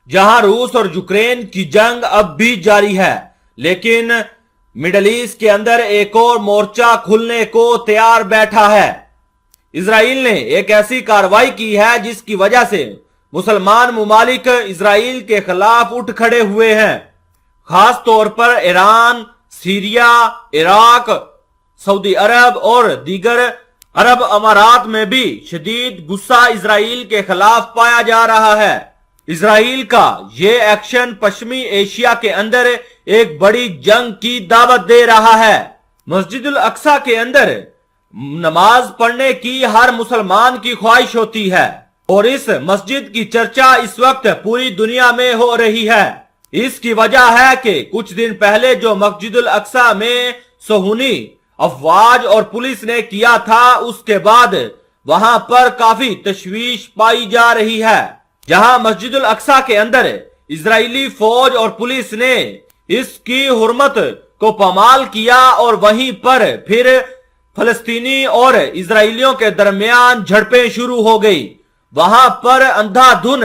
जहां रूस और यूक्रेन की जंग अब भी जारी है, लेकिन मिडल ईस्ट के अंदर एक और मोर्चा खुलने को तैयार बैठा है। इजराइल ने एक ऐसी कार्रवाई की है जिसकी वजह से मुसलमान मुमालिक इजराइल के खिलाफ उठ खड़े हुए हैं। खास तौर पर ईरान, सीरिया, इराक, सऊदी अरब और दीगर अरब अमारात में भी शदीद गुस्सा इजराइल के खिलाफ पाया जा रहा है। इजराइल का ये एक्शन पश्चिमी एशिया के अंदर एक बड़ी जंग की दावत दे रहा है। मस्जिद उल अक्सा के अंदर नमाज पढ़ने की हर मुसलमान की ख्वाहिश होती है और इस मस्जिद की चर्चा इस वक्त पूरी दुनिया में हो रही है। इसकी वजह है कि कुछ दिन पहले जो मस्जिद उल अक्सा में सोहनी अफवाज और पुलिस ने किया था, उसके बाद वहां पर काफी तशवीश पाई जा रही है। जहां मस्जिद उल अक्सा के अंदर इजरायली फौज और पुलिस ने इसकी हुर्मत को पामाल किया और वहीं पर फिर फलस्तीनी और इजरायलियों के दरमियान झड़पें शुरू हो गई। वहां पर अंधाधुन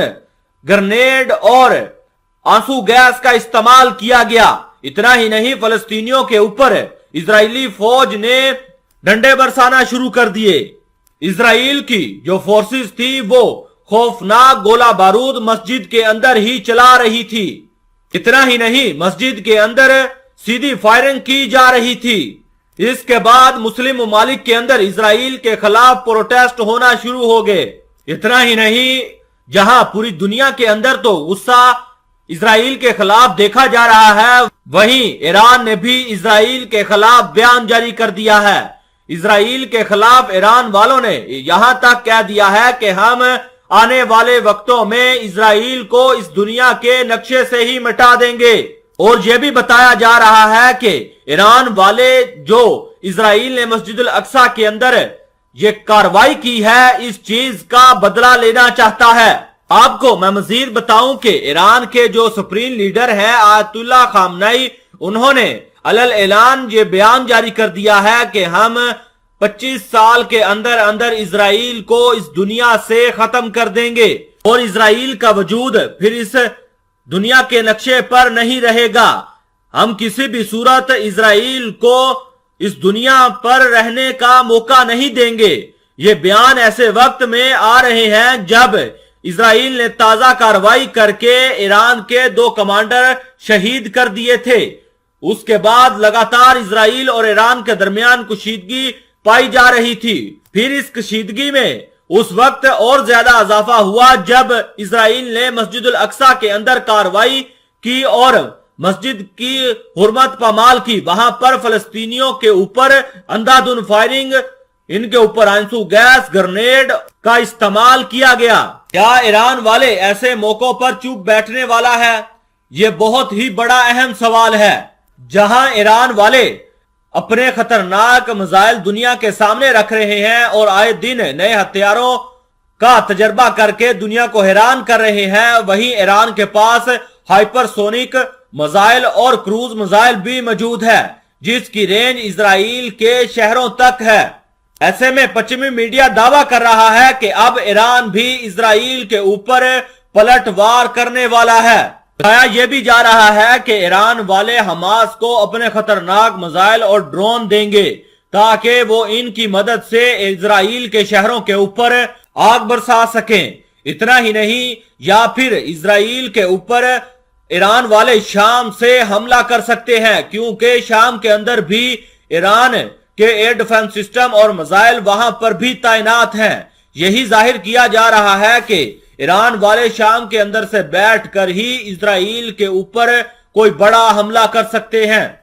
ग्रेनेड और आंसू गैस का इस्तेमाल किया गया। इतना ही नहीं, फलस्तीनियों के ऊपर इजरायली फौज ने डंडे बरसाना शुरू कर दिए। इजराइल की जो फोर्सेस थी वो खौफनाक गोला बारूद मस्जिद के अंदर ही चला रही थी। इतना ही नहीं, मस्जिद के अंदर सीधी फायरिंग की जा रही थी। इसके बाद मुस्लिम ममालिक के अंदर इजराइल के खिलाफ प्रोटेस्ट होना शुरू हो गए। इतना ही नहीं, जहां पूरी दुनिया के अंदर तो गुस्सा इजराइल के खिलाफ देखा जा रहा है, वहीं ईरान ने भी इजराइल के खिलाफ बयान जारी कर दिया है। इजराइल के खिलाफ ईरान वालों ने यहां तक कह दिया है कि हम आने वाले वक्तों में इजराइल को इस दुनिया के नक्शे से ही मिटा देंगे। और यह भी बताया जा रहा है कि ईरान वाले जो इजराइल ने मस्जिद उल अक्सा के अंदर ये कार्रवाई की है, इस चीज का बदला लेना चाहता है। आपको मैं मजीद बताऊं कि ईरान के जो सुप्रीम लीडर हैं आयतुल्लाह खामनेई, उन्होंने अलल ऐलान ये बयान जारी कर दिया है कि हम 25 साल के अंदर अंदर इजराइल को इस दुनिया से खत्म कर देंगे और इजराइल का वजूद फिर इस दुनिया के नक्शे पर नहीं रहेगा। हम किसी भी सूरत इजराइल को इस दुनिया पर रहने का मौका नहीं देंगे। ये बयान ऐसे वक्त में आ रहे हैं जब इजराइल ने ताजा कार्रवाई करके ईरान के 2 कमांडर शहीद कर दिए थे। उसके बाद लगातार इजराइल और ईरान के दरमियान कशीदगी पाई जा रही थी। फिर इस कशीदगी में उस वक्त और ज्यादा इजाफा हुआ जब इजराइल ने मस्जिद उल अक्सा के अंदर कार्रवाई की और मस्जिद की हुर्मत पामाल की। वहां पर फलस्तीनियों के ऊपर अंधाधुन फायरिंग, इनके ऊपर आंसू गैस, ग्रेनेड का इस्तेमाल किया गया। क्या ईरान वाले ऐसे मौकों पर चुप बैठने वाला है? ये बहुत ही बड़ा अहम सवाल है। जहां ईरान वाले अपने खतरनाक मिसाइल दुनिया के सामने रख रहे हैं और आए दिन नए हथियारों का तजर्बा करके दुनिया को हैरान कर रहे हैं, वहीं ईरान के पास हाइपरसोनिक मिसाइल और क्रूज मिसाइल भी मौजूद है जिसकी रेंज इजराइल के शहरों तक है। ऐसे में पश्चिमी मीडिया दावा कर रहा है कि अब ईरान भी इजराइल के ऊपर पलटवार करने वाला है। बताया यह भी जा रहा है कि ईरान वाले हमास को अपने खतरनाक मिसाइल और ड्रोन देंगे ताकि वो इनकी मदद से इजराइल के शहरों के ऊपर आग बरसा सकें। इतना ही नहीं, या फिर इजराइल के ऊपर ईरान वाले शाम से हमला कर सकते हैं, क्योंकि शाम के अंदर भी ईरान के एयर डिफेंस सिस्टम और मिसाइल वहां पर भी तैनात हैं। यही जाहिर किया जा रहा है कि ईरान वाले शाम के अंदर से बैठकर ही इजराइल के ऊपर कोई बड़ा हमला कर सकते हैं।